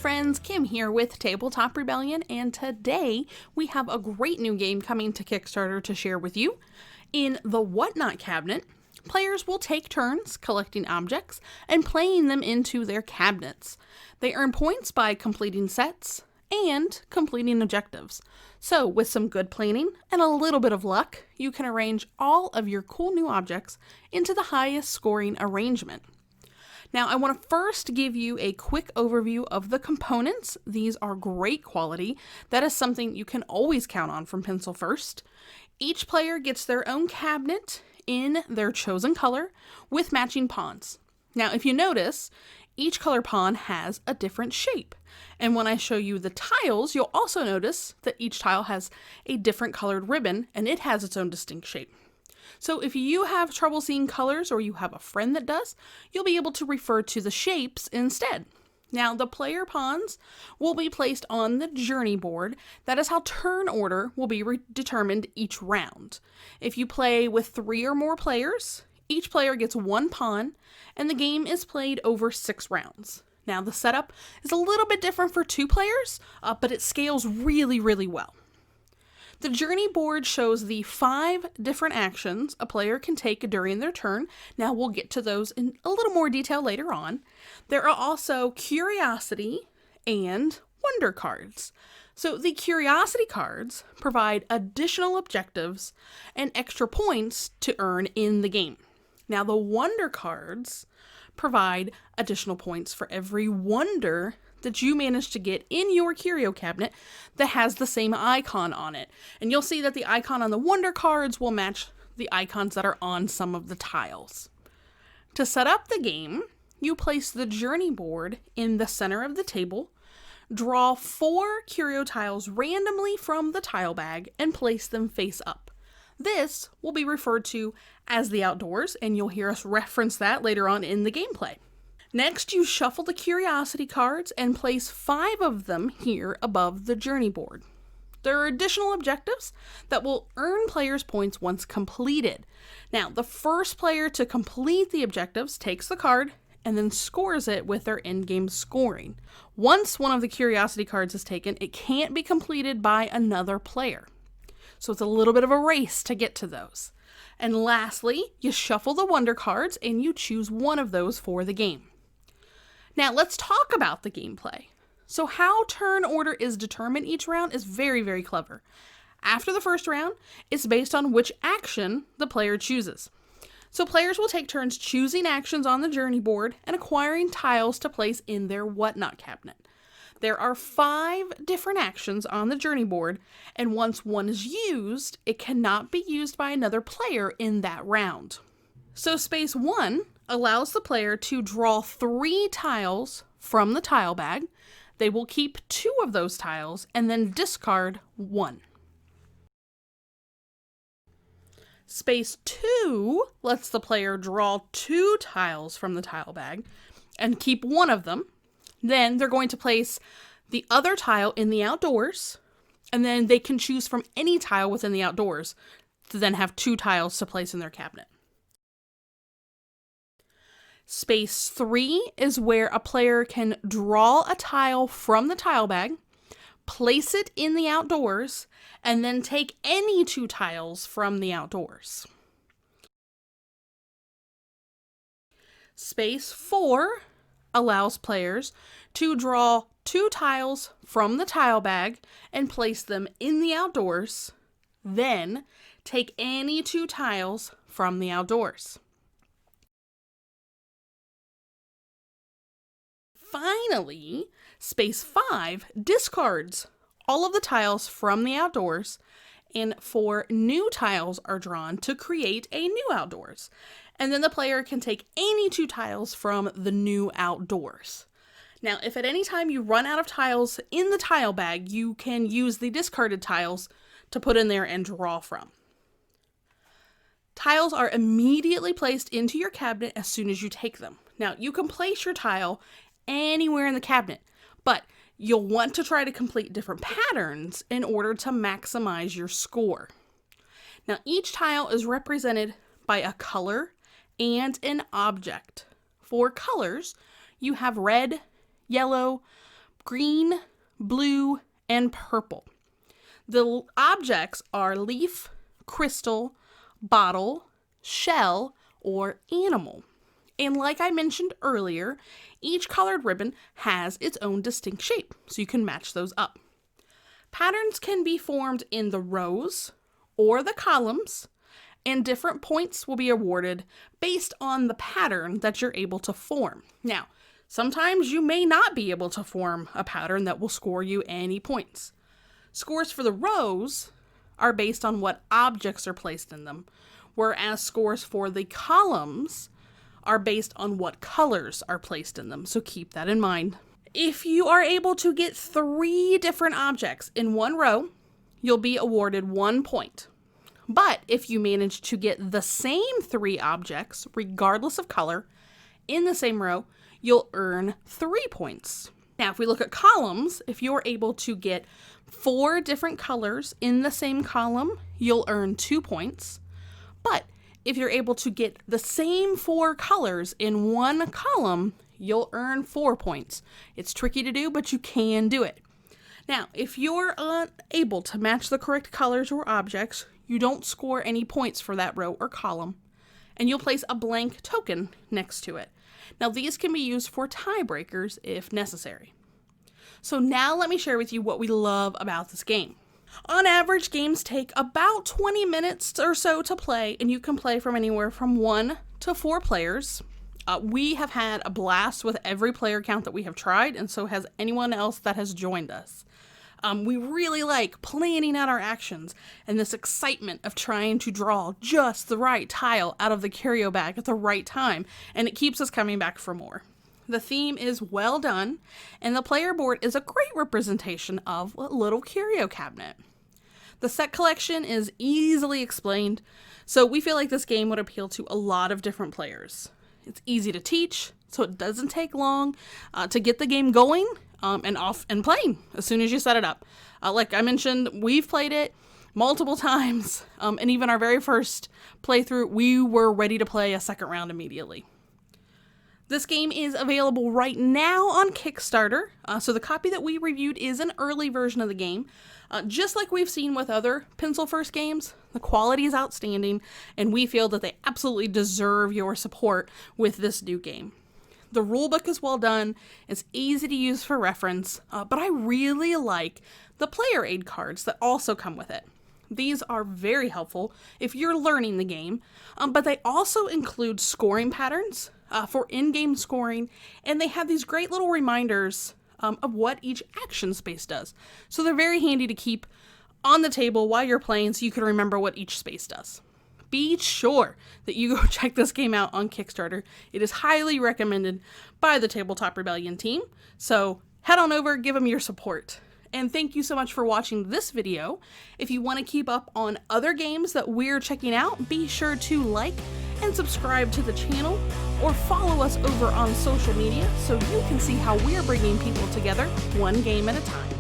friends, Kim here with Tabletop Rebellion, and today we have a great new game coming to Kickstarter to share with you. In the Whatnot cabinet, players will take turns collecting objects and playing them into their cabinets. They earn points by completing sets and completing objectives. So with some good planning and a little bit of luck, you can arrange all of your cool new objects into the highest scoring arrangement. Now, I want to first give you a quick overview of the components. These are great quality. That is something you can always count on from Pencil First. Each player gets their own cabinet in their chosen color with matching pawns. Now, if you notice, each color pawn has a different shape. And when I show you the tiles, you'll also notice that each tile has a different colored ribbon and it has its own distinct shape. So if you have trouble seeing colors or you have a friend that does, you'll be able to refer to the shapes instead. Now, the player pawns will be placed on the journey board. That is how turn order will be determined each round. If you play with 3 or more players, each player gets 1 pawn, and the game is played over 6 rounds. Now, the setup is a little bit different for 2 players, but it scales really, really well. The journey board shows the 5 different actions a player can take during their turn. Now we'll get to those in a little more detail later on. There are also curiosity and wonder cards. So the curiosity cards provide additional objectives and extra points to earn in the game. Now the wonder cards provide additional points for every wonder that you manage to get in your curio cabinet that has the same icon on it. And you'll see that the icon on the wonder cards will match the icons that are on some of the tiles. To set up the game, you place the journey board in the center of the table, draw 4 curio tiles randomly from the tile bag, and place them face up. This will be referred to as the outdoors, and you'll hear us reference that later on in the gameplay. Next, you shuffle the curiosity cards and place 5 of them here above the journey board. There are additional objectives that will earn players points once completed. Now, the first player to complete the objectives takes the card and then scores it with their in-game scoring. Once one of the curiosity cards is taken, it can't be completed by another player. So it's a little bit of a race to get to those. And lastly, you shuffle the wonder cards and you choose one of those for the game. Now let's talk about the gameplay. So how turn order is determined each round is very, very clever. After the first round, it's based on which action the player chooses. So players will take turns choosing actions on the journey board and acquiring tiles to place in their Whatnot cabinet. There are 5 different actions on the journey board, and once one is used, it cannot be used by another player in that round. So space 1 allows the player to draw 3 tiles from the tile bag. They will keep 2 of those tiles and then discard 1. Space 2 lets the player draw 2 tiles from the tile bag and keep 1 of them. Then they're going to place the other tile in the outdoors, and then they can choose from any tile within the outdoors to then have 2 tiles to place in their cabinet. Space 3 is where a player can draw a tile from the tile bag, place it in the outdoors, and then take any 2 tiles from the outdoors. Space 4 allows players to draw 2 tiles from the tile bag and place them in the outdoors, then take any 2 tiles from the outdoors. Finally, space 5 discards all of the tiles from the outdoors, and 4 new tiles are drawn to create a new outdoors. And then the player can take any 2 tiles from the new outdoors. Now, if at any time you run out of tiles in the tile bag, you can use the discarded tiles to put in there and draw from. Tiles are immediately placed into your cabinet as soon as you take them. Now, you can place your tile anywhere in the cabinet, but you'll want to try to complete different patterns in order to maximize your score. Now, each tile is represented by a color and an object. For colors, you have red, yellow, green, blue, and purple. The objects are leaf, crystal, bottle, shell, or animal. And like I mentioned earlier, each colored ribbon has its own distinct shape, so you can match those up. Patterns can be formed in the rows or the columns, and different points will be awarded based on the pattern that you're able to form. Now, sometimes you may not be able to form a pattern that will score you any points. Scores for the rows are based on what objects are placed in them, whereas scores for the columns are based on what colors are placed in them, so keep that in mind. If you are able to get 3 different objects in one row, you'll be awarded 1 point. But if you manage to get the same 3 objects, regardless of color, in the same row, you'll earn 3 points. Now, if we look at columns, if you're able to get 4 different colors in the same column, you'll earn 2 points. But if you're able to get the same 4 colors in one column, you'll earn 4 points. It's tricky to do, but you can do it. Now, if you're unable to match the correct colors or objects, you don't score any points for that row or column, and you'll place a blank token next to it. Now, these can be used for tiebreakers if necessary. So now let me share with you what we love about this game. On average, games take about 20 minutes or so to play, and you can play from anywhere from 1 to 4 players. We have had a blast with every player count that we have tried, and so has anyone else that has joined us. We really like planning out our actions and this excitement of trying to draw just the right tile out of the curio bag at the right time, and it keeps us coming back for more. The theme is well done, and the player board is a great representation of a little curio cabinet. The set collection is easily explained, so we feel like this game would appeal to a lot of different players. It's easy to teach, so it doesn't take long to get the game going and off and playing as soon as you set it up. Like I mentioned, we've played it multiple times, and even our very first playthrough, we were ready to play a second round immediately. This game is available right now on Kickstarter, so the copy that we reviewed is an early version of the game. Just like we've seen with other Pencil First games, the quality is outstanding, and we feel that they absolutely deserve your support with this new game. The rulebook is well done, it's easy to use for reference, but I really like the player aid cards that also come with it. These are very helpful if you're learning the game, but they also include scoring patterns for in-game scoring, and they have these great little reminders of what each action space does. So they're very handy to keep on the table while you're playing so you can remember what each space does. Be sure that you go check this game out on Kickstarter. It is highly recommended by the Tabletop Rebellion team, so head on over, give them your support. And thank you so much for watching this video. If you want to keep up on other games that we're checking out, be sure to like and subscribe to the channel, or follow us over on social media so you can see how we're bringing people together one game at a time.